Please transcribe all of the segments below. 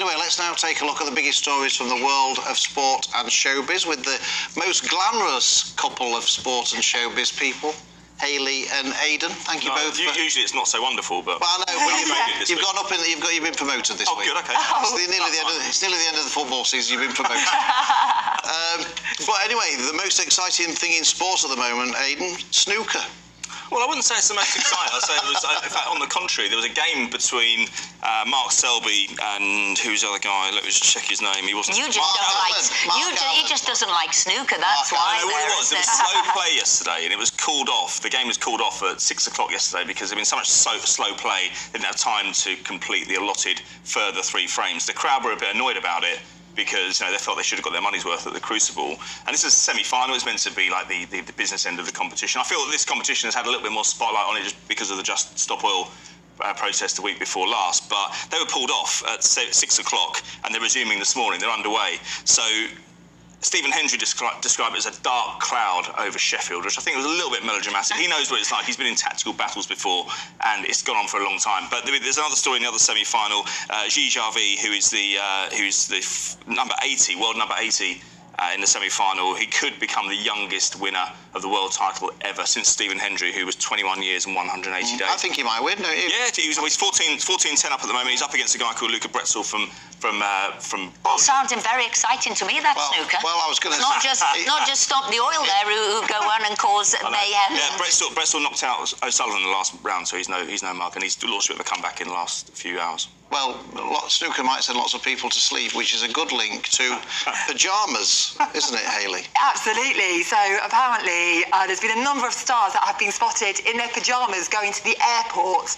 Anyway, let's now take a look at the biggest stories from the world of sport and showbiz with the most glamorous couple of sport and showbiz people, Hayley and Aidan. Thank you both. Usually it's not so wonderful, but I know. You've gone up in. You've been promoted this week. Good. Okay. It's nearly the end of the football season. You've been promoted. But anyway, the most exciting thing in sport at the moment, Aidan, snooker. Well, I wouldn't say it's the most exciting. I'd say it was, in fact, on the contrary, there was a game between Mark Selby and who's the other guy? Let me just check his name. He wasn't. You just don't like. He just doesn't like snooker. That's why. No, what it was slow play yesterday, and it was called off. The game was called off at 6 o'clock yesterday because there'd been so much slow play. They didn't have time to complete the allotted further 3 frames. The crowd were a bit annoyed about it, because they felt they should have got their money's worth at the Crucible. And this is a semi-final. It's meant to be like the business end of the competition. I feel that this competition has had a little bit more spotlight on it just because of the Just Stop Oil protest the week before last. But they were pulled off at 6 o'clock and they're resuming this morning. They're underway. So Stephen Hendry described it as a dark cloud over Sheffield, which I think was a little bit melodramatic. He knows what it's like. He's been in tactical battles before, and it's gone on for a long time. But there's another story in the other semi-final. Guy Jarvi, who's the number 80, world number 80. In the semi-final, he could become the youngest winner of the world title ever since Stephen Hendry, who was 21 years and 180 days. I think he might win, don't you? Yeah, he's 14-10 up at the moment. He's up against a guy called Luca Bretzel from. Well, sounding very exciting to me, that snooker. Well, I was going to say... Not just Stop the Oil there who go on and cause mayhem. Yeah, Bretzel knocked out O'Sullivan in the last round, so he's no mark, and he's launched a bit of a comeback in the last few hours. Well, snooker might send lots of people to sleep, which is a good link to pyjamas, isn't it, Hayley? Absolutely. So apparently there's been a number of stars that have been spotted in their pyjamas going to the airport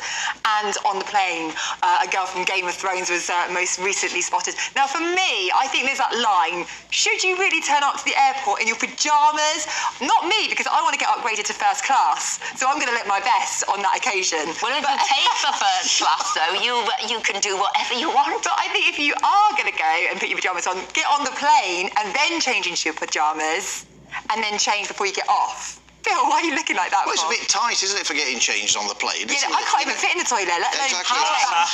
and on the plane. A girl from Game of Thrones was most recently spotted. Now, for me, I think there's that line, should you really turn up to the airport in your pyjamas? Not me, because I want to get upgraded to first class, so I'm going to look my best on that occasion. Well, if you take for first class, though, you can do whatever you want. But I think if you are going to go and put your pyjamas on, get on the plane and then change into your pyjamas and then change before you get off. Phil, why are you looking like that? Well, it's a bit tight, isn't it, for getting changed on the plane? Yeah, I can't even fit in the toilet, let alone... Exactly.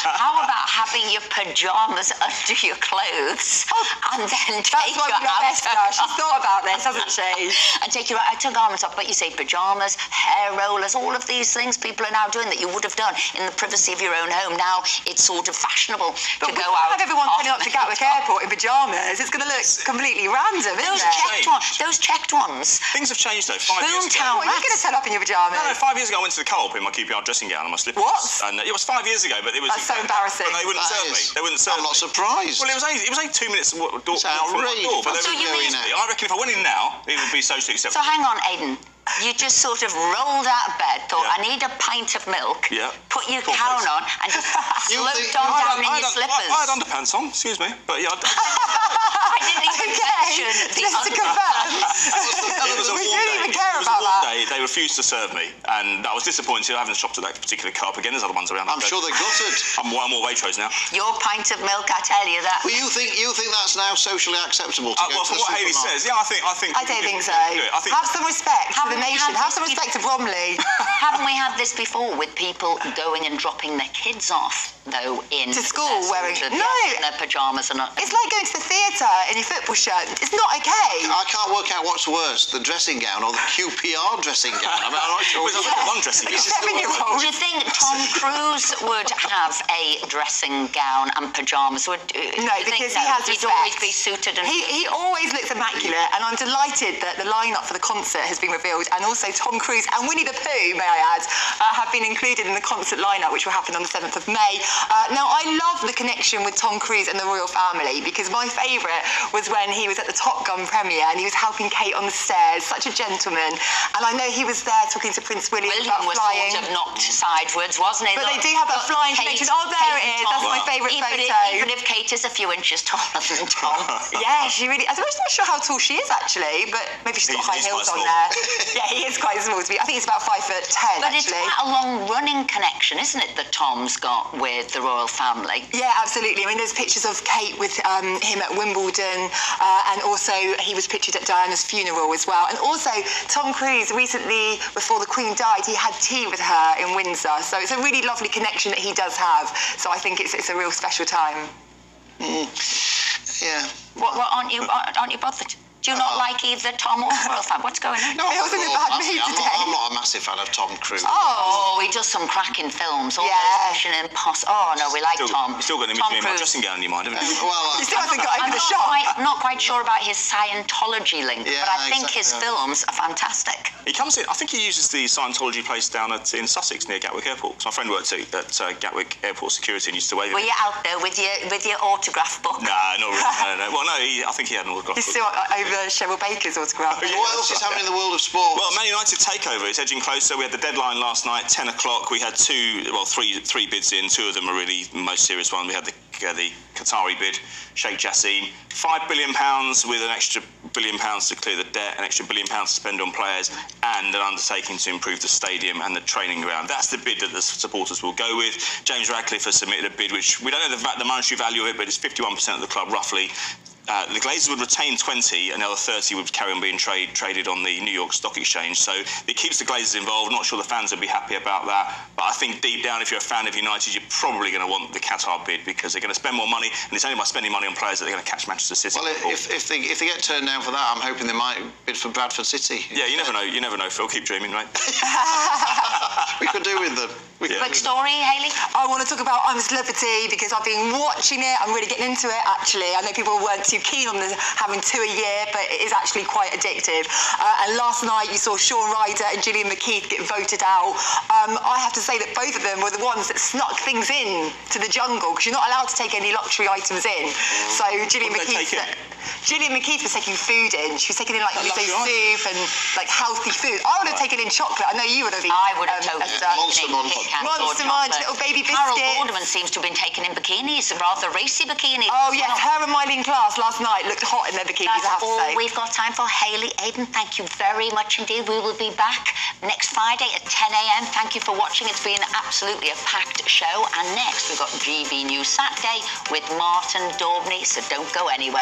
How about having your pyjamas under your clothes and then take your Esther. She's thought about this, hasn't she? And take your outer garments off. But you say pyjamas, hair rollers, all of these things people are now doing that you would have done in the privacy of your own home. Now it's sort of fashionable to go out. Have everyone turning up to Gatwick Airport in pyjamas? It's going to look completely random, isn't it? Those checked ones. Things have changed though. 5 years ago. What, are you going to turn up in your pyjamas? No, 5 years ago I went to the co-op in my QPR dressing gown and my slippers. What? And it was 5 years ago, but it was... That's so embarrassing. But they wouldn't serve me. They wouldn't serve me. I'm not surprised. Well, it was only 2 minutes from the door. It's outrageous. But I reckon if I went in now, it would be socially acceptable. So hang on, Aidan. You just sort of rolled out of bed, thought, I need a pint of milk, put your gown on, and just sloped on down in your slippers. I had underpants on, excuse me, but yeah. I didn't even mention the just to confirm. It was a warm day. We didn't even care about that. They refused to serve me, and I was disappointed. I haven't shopped at that particular co-op again. There's other ones around. I'm sure they're gutted. I'm more Waitrose now. Your pint of milk, I tell you that. Well, you think that's now socially acceptable to go well, to from the what Hayley says, yeah, I think. I don't think so. Have some respect for the nation. Have some respect to Bromley. Haven't we had this before with people going and dropping their kids off, though, in school wearing in their pyjamas and it's like going to the theatre in your football shirt. It's not okay. I can't work out what's worse, the dressing gown or the QPR dressing gown. I mean, I'm not sure. One dressing gown. Do you think Tom Cruise would have a dressing gown and pyjamas? No, because he has he'd respect. always be suited and he always looks immaculate, and I'm delighted that the lineup for the concert has been revealed, and also Tom Cruise and Winnie the Pooh, may I add, have been included in the concert lineup, which will happen on the 7th of May. Now, I love the connection with Tom Cruise and the royal family, because my favourite was when he was at the Top Gun premiere and he was helping Kate on the stairs, such a gentleman. And I know he was there talking to Prince William about flying. Sort of knocked sideways, wasn't he? But they do have that flying connection. Oh, there it is. That's my favourite photo. Even if Kate is a few inches taller than Tom. Yeah, she really... I'm not sure how tall she is, actually, but maybe she's got high heels on there. Yeah, he is quite small to be. I think he's about 5'10", but actually. It's quite a long-running connection, isn't it, that Tom's got with the royal family? Yeah, absolutely. I mean, there's pictures of Kate with him at Wimbledon, and also he was pictured at Diana's funeral as well. And also, Tom Cruise, recently, before the Queen died, he had tea with her in Windsor. So it's a really lovely connection that he does have. So I think it's a real special time. Aren't you bothered? Do you not like either Tom or the royal family? What's going on? No, I wasn't in a bad mood today. I'm not a massive fan of Tom Cruise. Oh, he does some cracking films. All Yeah. those Mission Impossible. Oh, no, we like Tom. You've still got an Tom image of me in my Cruise. dressing gown in your mind, haven't you? Well, You still haven't got over the shop. I'm not quite sure about his Scientology link, Yeah, but I think exactly. his films are fantastic. He comes in. I think he uses the Scientology place down in Sussex near Gatwick Airport. So my friend worked at Gatwick Airport Security and used to wave Were at you out there with your autograph book? Nah, not really. No. Well, no, I think he had an autograph. You're still over Cheryl Baker's autograph. what else is happening in the world of sport? Well, Man United takeover is edging closer. We had the deadline last night, 10 o'clock. We had three bids in. Two of them are really the most serious one. We had the Qatari bid, Sheikh Jassim, £5 billion with an extra £1 billion to clear the debt, an extra £1 billion to spend on players, and an undertaking to improve the stadium and the training ground. That's the bid that the supporters will go with. James Radcliffe has submitted a bid which we don't know the monetary value of it, but it's 51% of the club roughly. The Glazers would retain 20, and the other 30 would carry on being traded on the New York Stock Exchange. So it keeps the Glazers involved. Not sure the fans would be happy about that, but I think deep down, if you're a fan of United, you're probably going to want the Qatar bid because they're going to spend more money, and it's only by spending money on players that they're going to catch Manchester City. Well, if they get turned down for that, I'm hoping they might bid for Bradford City. Yeah, you never know. You never know, Phil. Keep dreaming, mate. We could do with them. Quick story, Hayley? I want to talk about I'm a Celebrity because I've been watching it. I'm really getting into it, actually. I know people weren't too keen on having 2 a year, but it is actually quite addictive. And last night you saw Sean Ryder and Gillian McKeith get voted out. I have to say that both of them were the ones that snuck things in to the jungle because you're not allowed to take any luxury items in. So Gillian McKeith was taking food in. She was taking in like miso soup and like healthy food. I would have taken in chocolate. I know you would have. I would have totally Monster Munch, little baby biscuits. Harold Boardman seems to have been taken in bikinis, rather racy bikinis. Oh yes, her and Mylene Class last night looked hot in their bikinis. That's I have to all say. we've got time for. Hayley, Aidan, thank you very much indeed. We will be back next Friday at 10 a.m. Thank you for watching. It's been absolutely a packed show. And next we've got GB News Saturday with Martin Daubney, so don't go anywhere.